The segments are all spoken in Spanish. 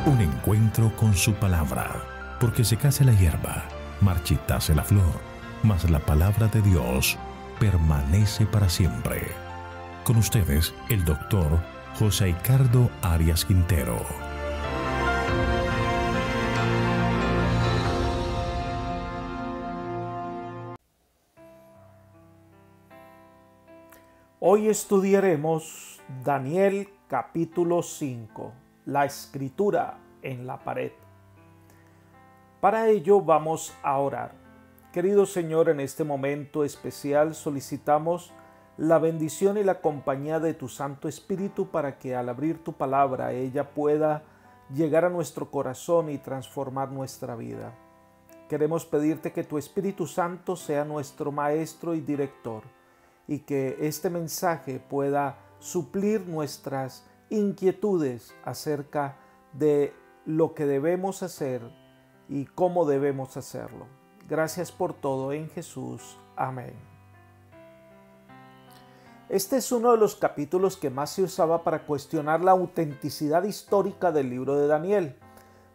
Un encuentro con su palabra, porque secase la hierba, marchitase la flor, mas la palabra de Dios permanece para siempre. Con ustedes, el doctor José Ricardo Arias Quintero. Hoy estudiaremos Daniel capítulo 5, la escritura en la pared. Para ello vamos a orar. Querido Señor, en este momento especial solicitamos la bendición y la compañía de tu Santo Espíritu para que al abrir tu palabra ella pueda llegar a nuestro corazón y transformar nuestra vida. Queremos pedirte que tu Espíritu Santo sea nuestro maestro y director y que este mensaje pueda suplir nuestras inquietudes acerca de lo que debemos hacer y cómo debemos hacerlo. Gracias por todo en Jesús. Amén. Este es uno de los capítulos que más se usaba para cuestionar la autenticidad histórica del libro de Daniel,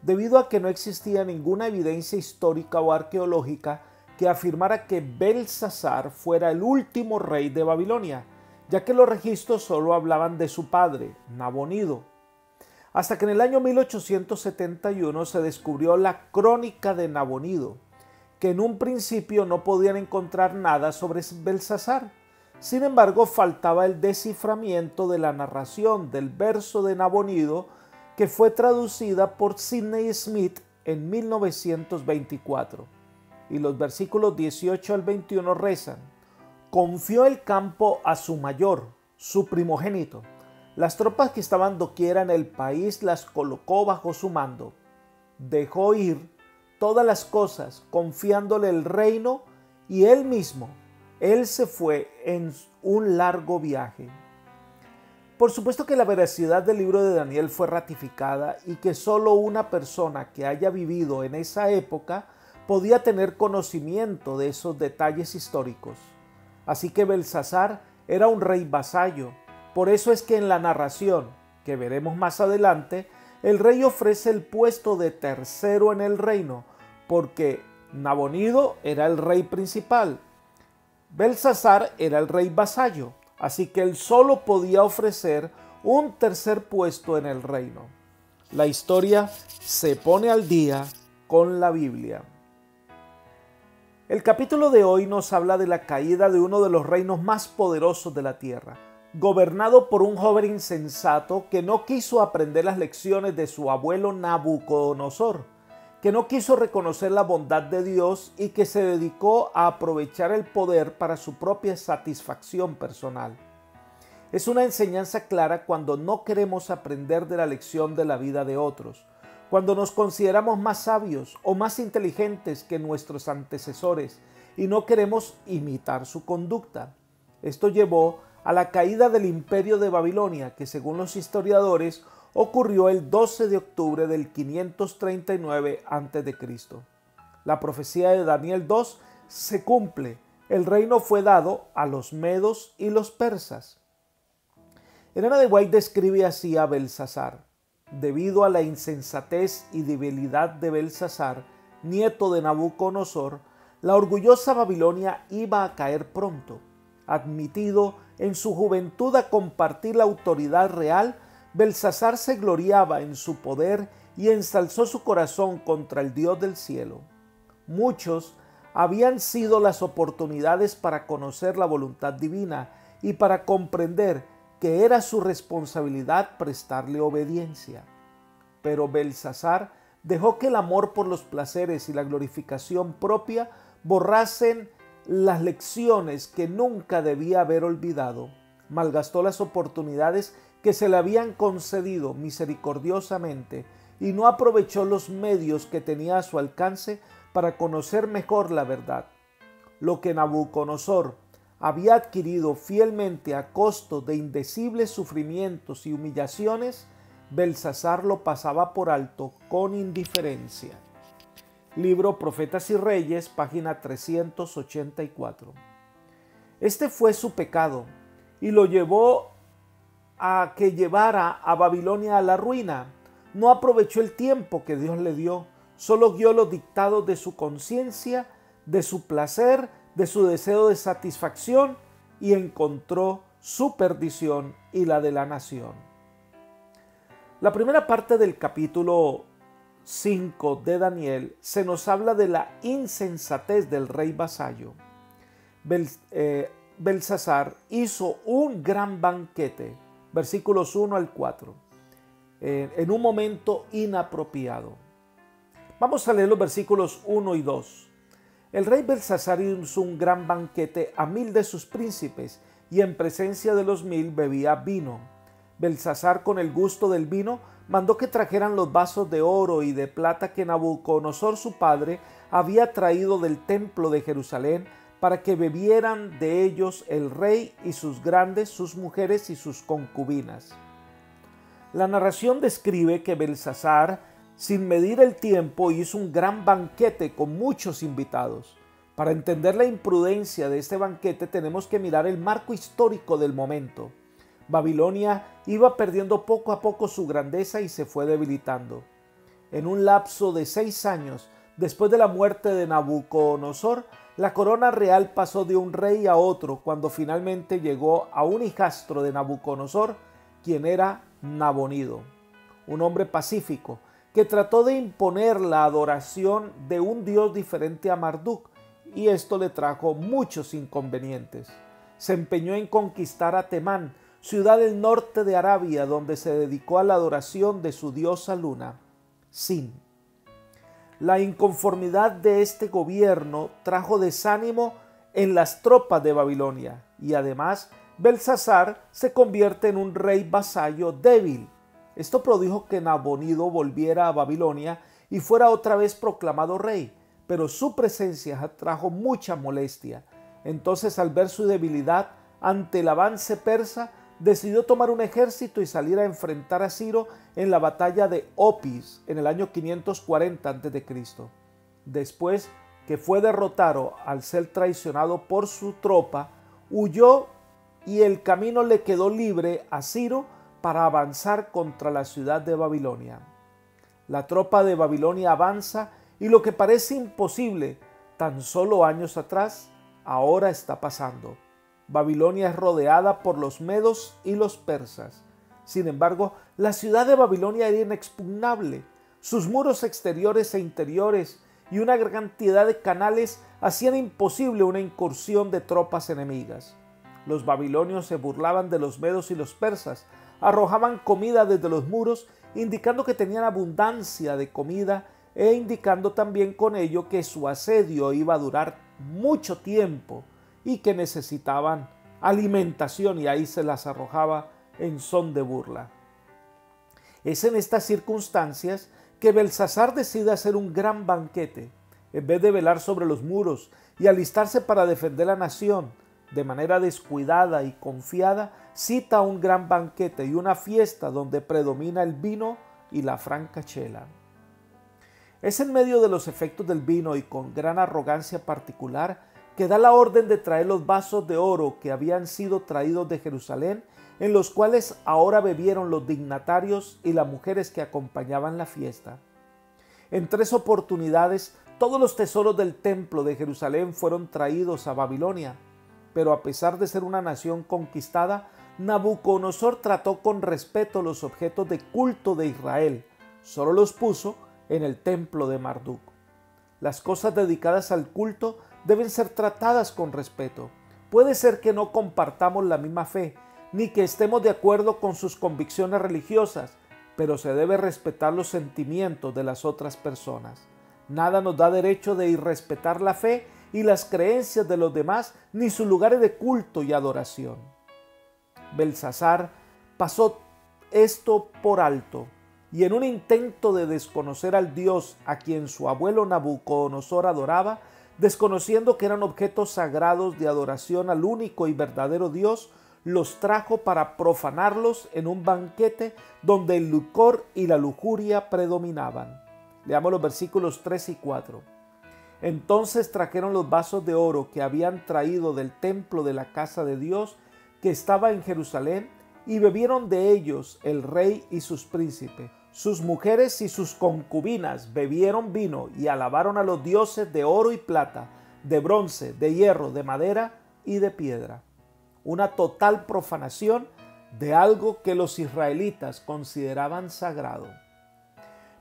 debido a que no existía ninguna evidencia histórica o arqueológica que afirmara que Belsasar fuera el último rey de Babilonia, ya que los registros solo hablaban de su padre, Nabonido. Hasta que en el año 1871 se descubrió la Crónica de Nabonido, que en un principio no podían encontrar nada sobre Belsasar. Sin embargo, faltaba el desciframiento de la narración del verso de Nabonido, que fue traducida por Sidney Smith en 1924. Y los versículos 18 al 21 rezan: confió el campo a su mayor, su primogénito. Las tropas que estaban doquiera en el país las colocó bajo su mando. Dejó ir todas las cosas, confiándole el reino, y él mismo, él se fue en un largo viaje. Por supuesto que la veracidad del libro de Daniel fue ratificada y que solo una persona que haya vivido en esa época podía tener conocimiento de esos detalles históricos. Así que Belsasar era un rey vasallo. Por eso es que en la narración, que veremos más adelante, el rey ofrece el puesto de tercero en el reino, porque Nabonido era el rey principal. Belsasar era el rey vasallo, así que él solo podía ofrecer un tercer puesto en el reino. La historia se pone al día con la Biblia. El capítulo de hoy nos habla de la caída de uno de los reinos más poderosos de la tierra, gobernado por un joven insensato que no quiso aprender las lecciones de su abuelo Nabucodonosor, que no quiso reconocer la bondad de Dios y que se dedicó a aprovechar el poder para su propia satisfacción personal. Es una enseñanza clara cuando no queremos aprender de la lección de la vida de otros, cuando nos consideramos más sabios o más inteligentes que nuestros antecesores y no queremos imitar su conducta. Esto llevó a la caída del imperio de Babilonia, que según los historiadores ocurrió el 12 de octubre del 539 a.C. La profecía de Daniel 2 se cumple. El reino fue dado a los medos y los persas. Elena de White describe así a Belsasar: debido a la insensatez y debilidad de Belsasar, nieto de Nabucodonosor, la orgullosa Babilonia iba a caer pronto. Admitido en su juventud a compartir la autoridad real, Belsasar se gloriaba en su poder y ensalzó su corazón contra el Dios del cielo. Muchos habían sido las oportunidades para conocer la voluntad divina y para comprender que era su responsabilidad prestarle obediencia. Pero Belsasar dejó que el amor por los placeres y la glorificación propia borrasen las lecciones que nunca debía haber olvidado. Malgastó las oportunidades que se le habían concedido misericordiosamente y no aprovechó los medios que tenía a su alcance para conocer mejor la verdad. Lo que Nabucodonosor había adquirido fielmente a costo de indecibles sufrimientos y humillaciones, Belsasar lo pasaba por alto con indiferencia. Libro Profetas y Reyes, página 384. Este fue su pecado y lo llevó a que llevara a Babilonia a la ruina. no aprovechó el tiempo que Dios le dio, solo guió los dictados de su conciencia, de su placer, de su deseo de satisfacción y encontró su perdición y la de la nación. La primera parte del capítulo 5 de Daniel se nos habla de la insensatez del rey vasallo. Belsasar hizo un gran banquete, versículos 1 al 4, en un momento inapropiado. Vamos a leer los versículos 1 y 2. El rey Belsasar hizo un gran banquete a 1000 de sus príncipes, y en presencia de los 1000 bebía vino. Belsasar, con el gusto del vino, mandó que trajeran los vasos de oro y de plata que Nabucodonosor su padre había traído del templo de Jerusalén, para que bebieran de ellos el rey y sus grandes, sus mujeres y sus concubinas. La narración describe que Belsasar, sin medir el tiempo, hizo un gran banquete con muchos invitados. Para entender la imprudencia de este banquete tenemos que mirar el marco histórico del momento. Babilonia iba perdiendo poco a poco su grandeza y se fue debilitando. En un lapso de 6 años, después de la muerte de Nabucodonosor, la corona real pasó de un rey a otro cuando finalmente llegó a un hijastro de Nabucodonosor, quien era Nabonido, un hombre pacífico que trató de imponer la adoración de un dios diferente a Marduk, y esto le trajo muchos inconvenientes. Se empeñó en conquistar a Temán, ciudad del norte de Arabia, donde se dedicó a la adoración de su diosa luna, Sin. La inconformidad de este gobierno trajo desánimo en las tropas de Babilonia, y además Belsasar se convierte en un rey vasallo débil. Esto produjo que Nabonido volviera a Babilonia y fuera otra vez proclamado rey, pero su presencia trajo mucha molestia. Entonces, al ver su debilidad ante el avance persa, decidió tomar un ejército y salir a enfrentar a Ciro en la batalla de Opis en el año 540 a.C. Después que fue derrotado al ser traicionado por su tropa, huyó y el camino le quedó libre a Ciro para avanzar contra la ciudad de Babilonia. La tropa de Babilonia avanza y lo que parece imposible tan solo años atrás, ahora está pasando. Babilonia es rodeada por los medos y los persas. Sin embargo, la ciudad de Babilonia era inexpugnable. Sus muros exteriores e interiores y una gran cantidad de canales hacían imposible una incursión de tropas enemigas. Los babilonios se burlaban de los medos y los persas, arrojaban comida desde los muros, indicando que tenían abundancia de comida e indicando también con ello que su asedio iba a durar mucho tiempo y que necesitaban alimentación, y ahí se las arrojaba en son de burla. Es en estas circunstancias que Belsasar decide hacer un gran banquete. En vez de velar sobre los muros y alistarse para defender la nación, de manera descuidada y confiada, cita un gran banquete y una fiesta donde predomina el vino y la franca chela. Es en medio de los efectos del vino y con gran arrogancia particular que da la orden de traer los vasos de oro que habían sido traídos de Jerusalén, en los cuales ahora bebieron los dignatarios y las mujeres que acompañaban la fiesta. En 3 oportunidades, todos los tesoros del templo de Jerusalén fueron traídos a Babilonia, pero a pesar de ser una nación conquistada, Nabucodonosor trató con respeto los objetos de culto de Israel, solo los puso en el templo de Marduk. Las cosas dedicadas al culto deben ser tratadas con respeto. Puede ser que no compartamos la misma fe, ni que estemos de acuerdo con sus convicciones religiosas, pero se debe respetar los sentimientos de las otras personas. Nada nos da derecho de irrespetar la fe y las creencias de los demás, ni sus lugares de culto y adoración. Belsasar pasó esto por alto, y en un intento de desconocer al Dios a quien su abuelo Nabucodonosor adoraba, desconociendo que eran objetos sagrados de adoración al único y verdadero Dios, los trajo para profanarlos en un banquete donde el licor y la lujuria predominaban. Leamos los versículos 3 y 4. Entonces trajeron los vasos de oro que habían traído del templo de la casa de Dios que estaba en Jerusalén, y bebieron de ellos el rey y sus príncipes, Sus mujeres y sus concubinas bebieron vino y alabaron a los dioses de oro y plata, de bronce, de hierro, de madera y de piedra. Una total profanación de algo que los israelitas consideraban sagrado.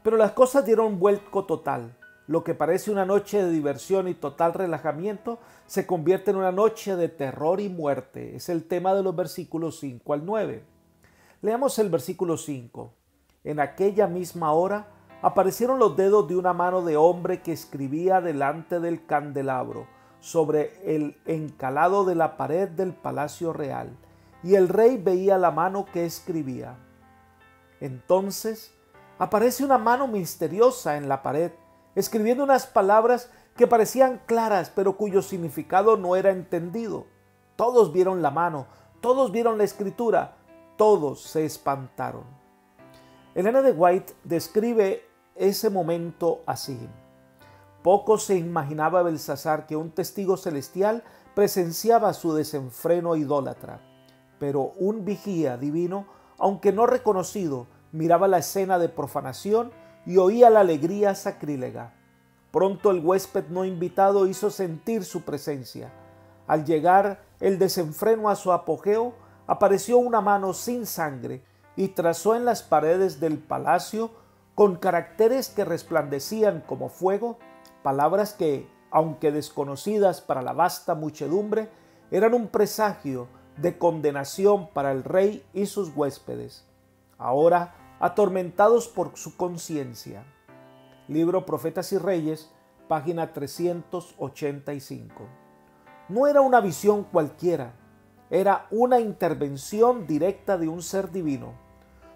Pero las cosas dieron un vuelco total. Lo que parece una noche de diversión y total relajamiento se convierte en una noche de terror y muerte. Es el tema de los versículos 5 al 9. Leamos el versículo 5. En aquella misma hora aparecieron los dedos de una mano de hombre que escribía delante del candelabro sobre el encalado de la pared del palacio real, y el rey veía la mano que escribía. Entonces aparece una mano misteriosa en la pared, escribiendo unas palabras que parecían claras, pero cuyo significado no era entendido. Todos vieron la mano, todos vieron la escritura, todos se espantaron. Elena de White describe ese momento así. Poco se imaginaba Belsasar que un testigo celestial presenciaba su desenfreno idólatra, pero un vigía divino, aunque no reconocido, miraba la escena de profanación y oía la alegría sacrílega. Pronto el huésped no invitado hizo sentir su presencia. Al llegar el desenfreno a su apogeo, apareció una mano sin sangre y trazó en las paredes del palacio, con caracteres que resplandecían como fuego, palabras que, aunque desconocidas para la vasta muchedumbre, eran un presagio de condenación para el rey y sus huéspedes, ahora atormentados por su conciencia. Libro Profetas y Reyes, página 385. No era una visión cualquiera, era una intervención directa de un ser divino.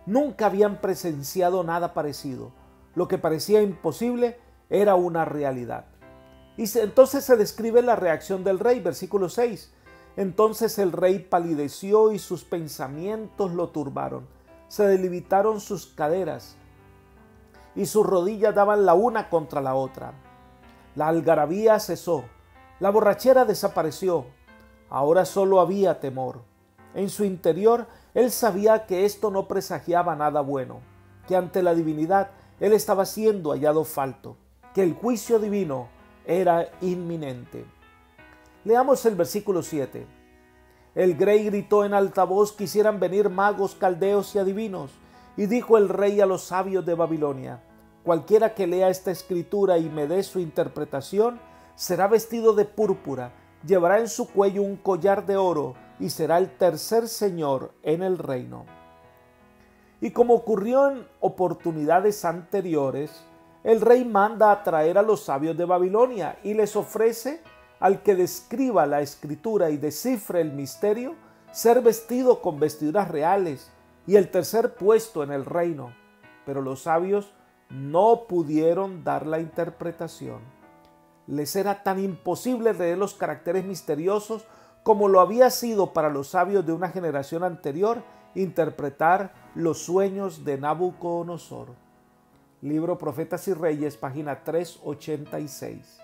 Nunca habían presenciado nada parecido. Lo que parecía imposible era una realidad. Entonces se describe la reacción del rey, versículo 6. Entonces el rey palideció y sus pensamientos lo turbaron. Se debilitaron sus caderas y sus rodillas daban la una contra la otra. La algarabía cesó, la borrachera desapareció. Ahora solo había temor. En su interior él sabía que esto no presagiaba nada bueno, que ante la divinidad él estaba siendo hallado falto, que el juicio divino era inminente. Leamos el versículo 7. El rey gritó en alta voz: quisieran venir magos, caldeos y adivinos. Y dijo el rey a los sabios de Babilonia: cualquiera que lea esta escritura y me dé su interpretación, será vestido de púrpura, llevará en su cuello un collar de oro y será el tercer señor en el reino. Y como ocurrió en oportunidades anteriores, el rey manda a traer a los sabios de Babilonia y les ofrece al que describa la escritura y descifre el misterio, ser vestido con vestiduras reales y el tercer puesto en el reino. Pero los sabios no pudieron dar la interpretación. Les era tan imposible leer los caracteres misteriosos como lo había sido para los sabios de una generación anterior interpretar los sueños de Nabucodonosor. Libro Profetas y Reyes, página 386.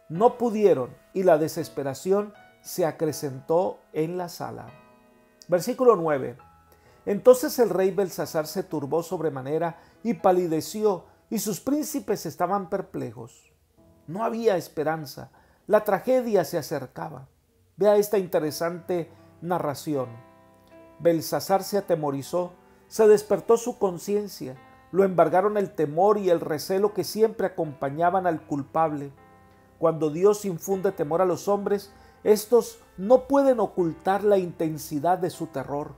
No pudieron y la desesperación se acrecentó en la sala. Versículo 9. Entonces el rey Belsasar se turbó sobremanera y palideció, y sus príncipes estaban perplejos. No había esperanza, la tragedia se acercaba. Vea esta interesante narración. Belsasar se atemorizó, se despertó su conciencia, lo embargaron el temor y el recelo que siempre acompañaban al culpable. Cuando Dios infunde temor a los hombres, estos no pueden ocultar la intensidad de su terror.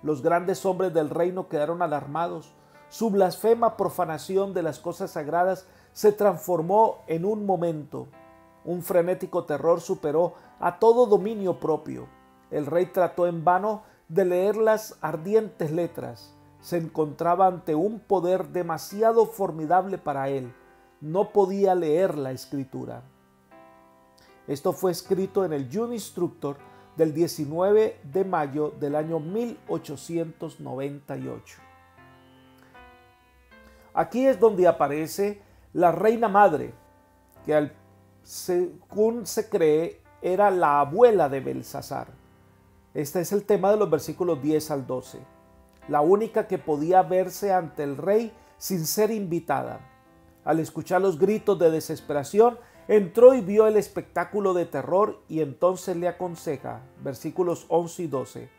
Los grandes hombres del reino quedaron alarmados. Su blasfema profanación de las cosas sagradas se transformó en un momento. Un frenético terror superó a todo dominio propio. El rey trató en vano de leer las ardientes letras. Se encontraba ante un poder demasiado formidable para él. No podía leer la escritura. Esto fue escrito en el June Instructor del 19 de mayo del año 1898. Aquí es donde aparece la reina madre, que según se cree era la abuela de Belsasar. Este es el tema de los versículos 10 al 12. La única que podía verse ante el rey sin ser invitada. Al escuchar los gritos de desesperación, entró y vio el espectáculo de terror y entonces le aconseja, versículos 11 y 12,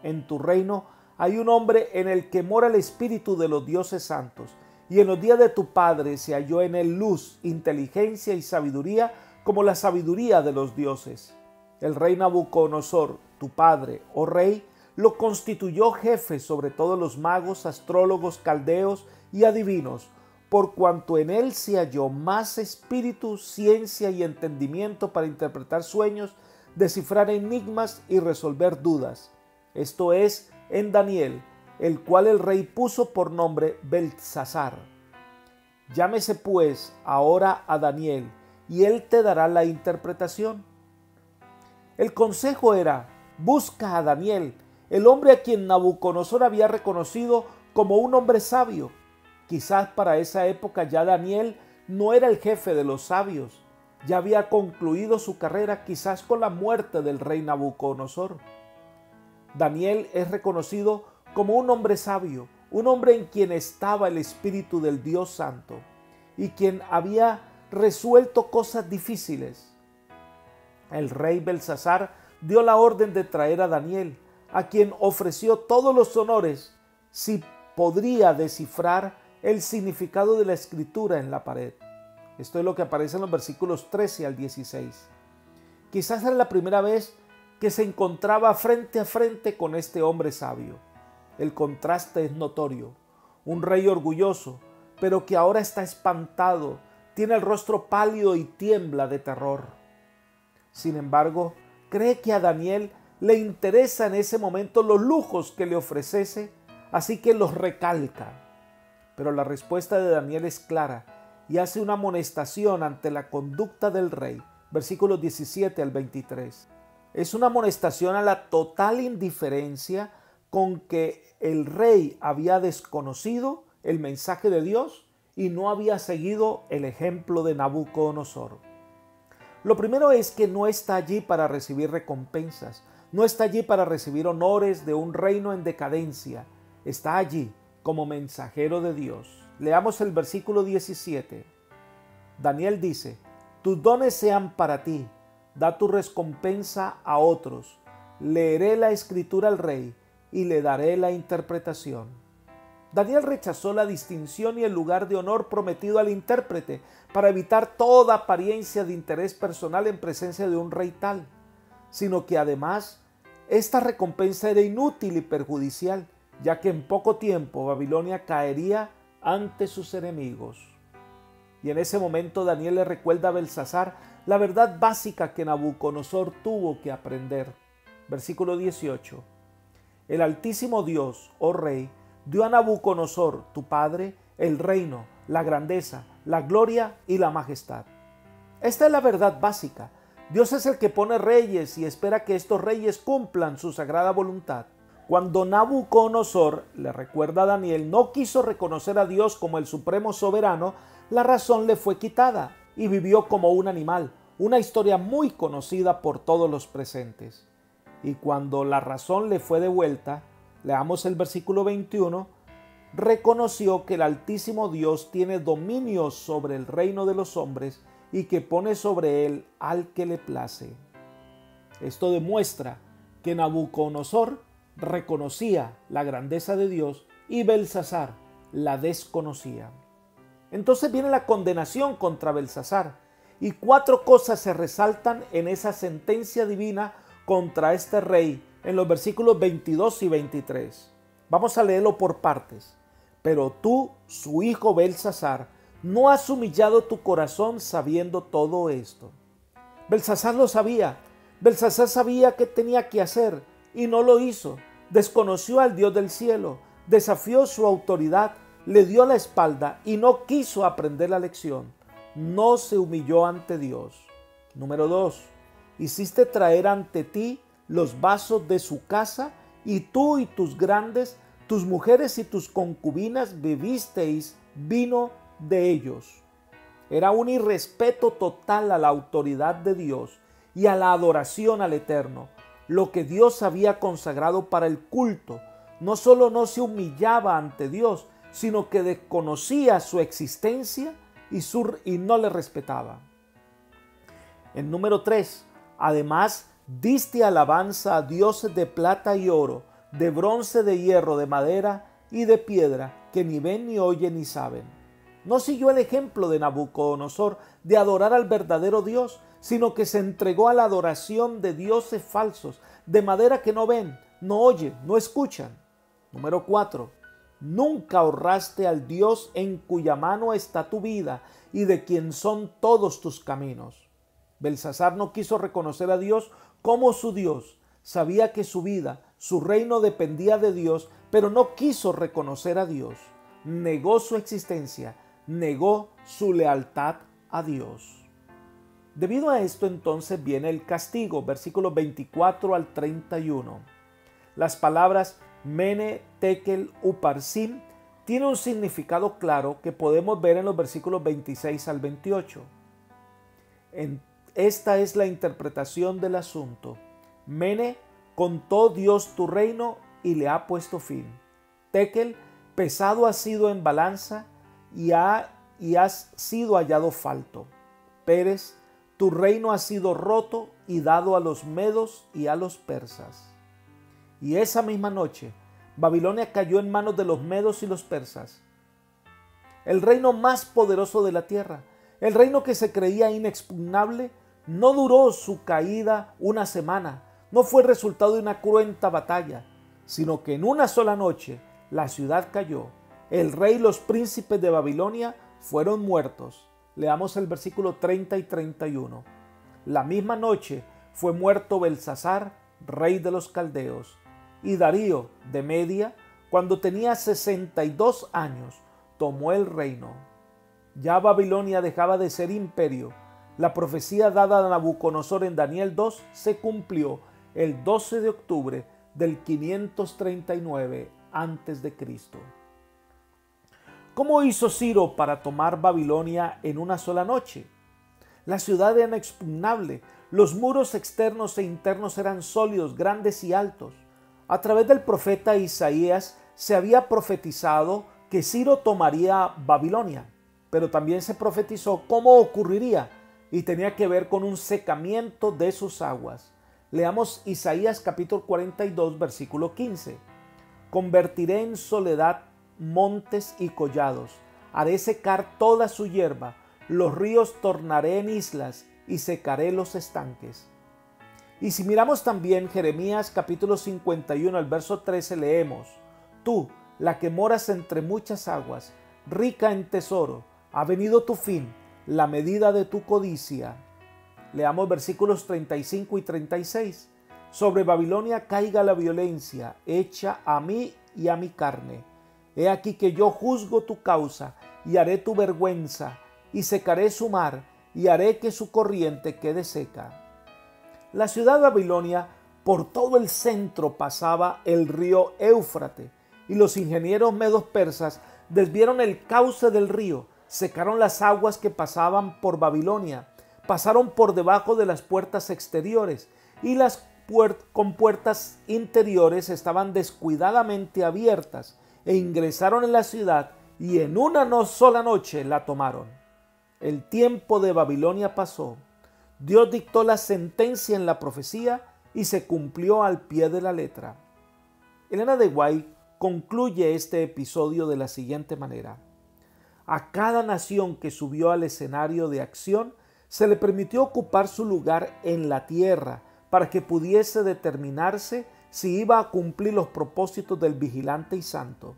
en tu reino hay un hombre en el que mora el espíritu de los dioses santos, y en los días de tu padre se halló en él luz, inteligencia y sabiduría como la sabiduría de los dioses. El rey Nabucodonosor, tu padre, oh rey, lo constituyó jefe sobre todos los magos, astrólogos, caldeos y adivinos, por cuanto en él se halló más espíritu, ciencia y entendimiento para interpretar sueños, descifrar enigmas y resolver dudas. Esto es, en Daniel, el cual el rey puso por nombre Beltsasar. Llámese pues ahora a Daniel, y él te dará la interpretación. El consejo era: busca a Daniel, el hombre a quien Nabucodonosor había reconocido como un hombre sabio. Quizás para esa época ya Daniel no era el jefe de los sabios, ya había concluido su carrera quizás con la muerte del rey Nabucodonosor. Daniel es reconocido como un hombre sabio, un hombre en quien estaba el espíritu del Dios Santo y quien había resuelto cosas difíciles. El rey Beltsasar dio la orden de traer a Daniel, a quien ofreció todos los honores si podría descifrar el significado de la escritura en la pared. Esto es lo que aparece en los versículos 13 al 16. Quizás era la primera vez que se encontraba frente a frente con este hombre sabio. El contraste es notorio. Un rey orgulloso, pero que ahora está espantado, tiene el rostro pálido y tiembla de terror. Sin embargo, cree que a Daniel le interesa en ese momento los lujos que le ofreciese, así que los recalca. Pero la respuesta de Daniel es clara y hace una amonestación ante la conducta del rey, versículos 17 al 23. Es una amonestación a la total indiferencia con que el rey había desconocido el mensaje de Dios y no había seguido el ejemplo de Nabucodonosor. Lo primero es que no está allí para recibir recompensas, no está allí para recibir honores de un reino en decadencia, está allí como mensajero de Dios. Leamos el versículo 17. Daniel dice: tus dones sean para ti, da tu recompensa a otros, leeré la escritura al rey y le daré la interpretación. Daniel rechazó la distinción y el lugar de honor prometido al intérprete para evitar toda apariencia de interés personal en presencia de un rey tal, sino que además esta recompensa era inútil y perjudicial, ya que en poco tiempo Babilonia caería ante sus enemigos. Y en ese momento Daniel le recuerda a Beltsasar la verdad básica que Nabucodonosor tuvo que aprender. Versículo 18. El Altísimo Dios, oh Rey, dio a Nabucodonosor, tu padre, el reino, la grandeza, la gloria y la majestad. Esta es la verdad básica. Dios es el que pone reyes y espera que estos reyes cumplan su sagrada voluntad. Cuando Nabucodonosor, le recuerda a Daniel, no quiso reconocer a Dios como el supremo soberano, la razón le fue quitada y vivió como un animal, una historia muy conocida por todos los presentes. Y cuando la razón le fue devuelta, leamos el versículo 21, reconoció que el Altísimo Dios tiene dominio sobre el reino de los hombres y que pone sobre él al que le place. Esto demuestra que Nabucodonosor reconocía la grandeza de Dios y Beltsasar la desconocía. Entonces viene la condenación contra Beltsasar y 4 cosas se resaltan en esa sentencia divina contra este rey en los versículos 22 y 23. Vamos a leerlo por partes. Pero tú, su hijo Beltsasar, no has humillado tu corazón sabiendo todo esto. Beltsasar lo sabía. Beltsasar sabía qué tenía que hacer y no lo hizo. Desconoció al Dios del cielo, desafió su autoridad, le dio la espalda y no quiso aprender la lección. No se humilló ante Dios. Número 2. Hiciste traer ante ti los vasos de su casa y tú y tus grandes, tus mujeres y tus concubinas bebisteis vino de ellos. Era un irrespeto total a la autoridad de Dios y a la adoración al Eterno. Lo que Dios había consagrado para el culto, no solo no se humillaba ante Dios, sino que desconocía su existencia y no le respetaba. En número 3, además diste alabanza a dioses de plata y oro, de bronce, de hierro, de madera y de piedra, que ni ven, ni oyen, ni saben. No siguió el ejemplo de Nabucodonosor de adorar al verdadero Dios, sino que se entregó a la adoración de dioses falsos, de madera que no ven, no oyen, no escuchan. Número 4. Nunca honraste al Dios en cuya mano está tu vida y de quien son todos tus caminos. Belsasar no quiso reconocer a Dios como su Dios. Sabía que su vida, su reino dependía de Dios, pero no quiso reconocer a Dios. Negó su existencia, negó su lealtad a Dios. Debido a esto entonces viene el castigo, versículos 24 al 31. Las palabras Mene, Tekel, Uparsim tienen un significado claro que podemos ver en los versículos 26 al 28. Esta es la interpretación del asunto. Mene, contó Dios tu reino y le ha puesto fin. Tekel, pesado has sido en balanza y has sido hallado falto. Peres, tu reino ha sido roto y dado a los medos y a los persas. Y esa misma noche, Babilonia cayó en manos de los medos y los persas, el reino más poderoso de la tierra. El reino que se creía inexpugnable no duró su caída una semana, no fue resultado de una cruenta batalla, sino que en una sola noche la ciudad cayó. El rey y los príncipes de Babilonia fueron muertos. Leamos el versículo 30 y 31. La misma noche fue muerto Belsasar, rey de los caldeos, y Darío de Media, cuando tenía 62 años, tomó el reino. Ya Babilonia dejaba de ser imperio. La profecía dada a Nabucodonosor en Daniel 2 se cumplió el 12 de octubre del 539 a.C. ¿Cómo hizo Ciro para tomar Babilonia en una sola noche? La ciudad era inexpugnable, los muros externos e internos eran sólidos, grandes y altos. A través del profeta Isaías se había profetizado que Ciro tomaría Babilonia, pero también se profetizó cómo ocurriría y tenía que ver con un secamiento de sus aguas. Leamos Isaías capítulo 42, versículo 15. Convertiré en soledad montes y collados, haré secar toda su hierba, los ríos tornaré en islas y secaré los estanques. Y si miramos también Jeremías capítulo 51, al verso 13, leemos: Tú, la que moras entre muchas aguas, rica en tesoro, ha venido tu fin, la medida de tu codicia. Leamos versículos 35 y 36. Sobre Babilonia caiga la violencia, hecha a mí y a mi carne. He aquí que yo juzgo tu causa, y haré tu vergüenza, y secaré su mar, y haré que su corriente quede seca. La ciudad de Babilonia, por todo el centro pasaba el río Éufrates, y los ingenieros medos persas desviaron el cauce del río, secaron las aguas que pasaban por Babilonia, pasaron por debajo de las puertas exteriores, y las compuertas interiores estaban descuidadamente abiertas, e ingresaron en la ciudad, y en una sola noche la tomaron. El tiempo de Babilonia pasó. Dios dictó la sentencia en la profecía y se cumplió al pie de la letra. Elena de White concluye este episodio de la siguiente manera: a cada nación que subió al escenario de acción se le permitió ocupar su lugar en la tierra para que pudiese determinarse si iba a cumplir los propósitos del vigilante y santo.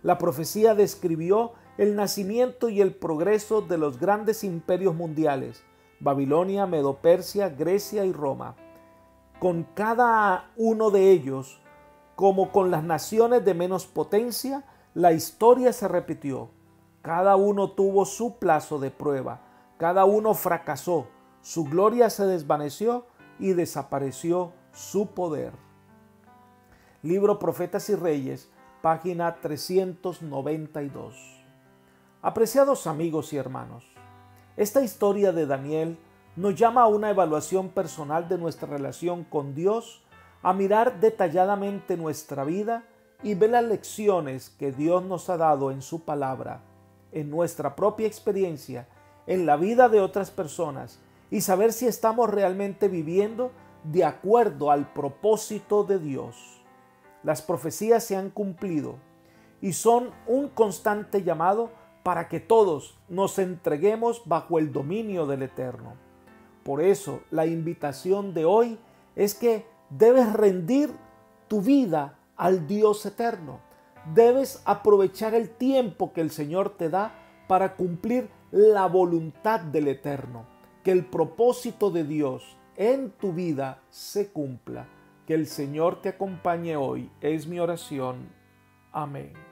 La profecía describió el nacimiento y el progreso de los grandes imperios mundiales: Babilonia, Medo-Persia, Grecia y Roma. Con cada uno de ellos, como con las naciones de menos potencia, la historia se repitió. Cada uno tuvo su plazo de prueba, cada uno fracasó, su gloria se desvaneció y desapareció su poder. Libro Profetas y Reyes, página 392. Apreciados amigos y hermanos, esta historia de Daniel nos llama a una evaluación personal de nuestra relación con Dios, a mirar detalladamente nuestra vida y ve las lecciones que Dios nos ha dado en su palabra, en nuestra propia experiencia, en la vida de otras personas, y saber si estamos realmente viviendo de acuerdo al propósito de Dios. Las profecías se han cumplido y son un constante llamado para que todos nos entreguemos bajo el dominio del Eterno. Por eso, la invitación de hoy es que debes rendir tu vida al Dios eterno. Debes aprovechar el tiempo que el Señor te da para cumplir la voluntad del Eterno. Que el propósito de Dios en tu vida se cumpla. Que el Señor te acompañe hoy. Es mi oración. Amén.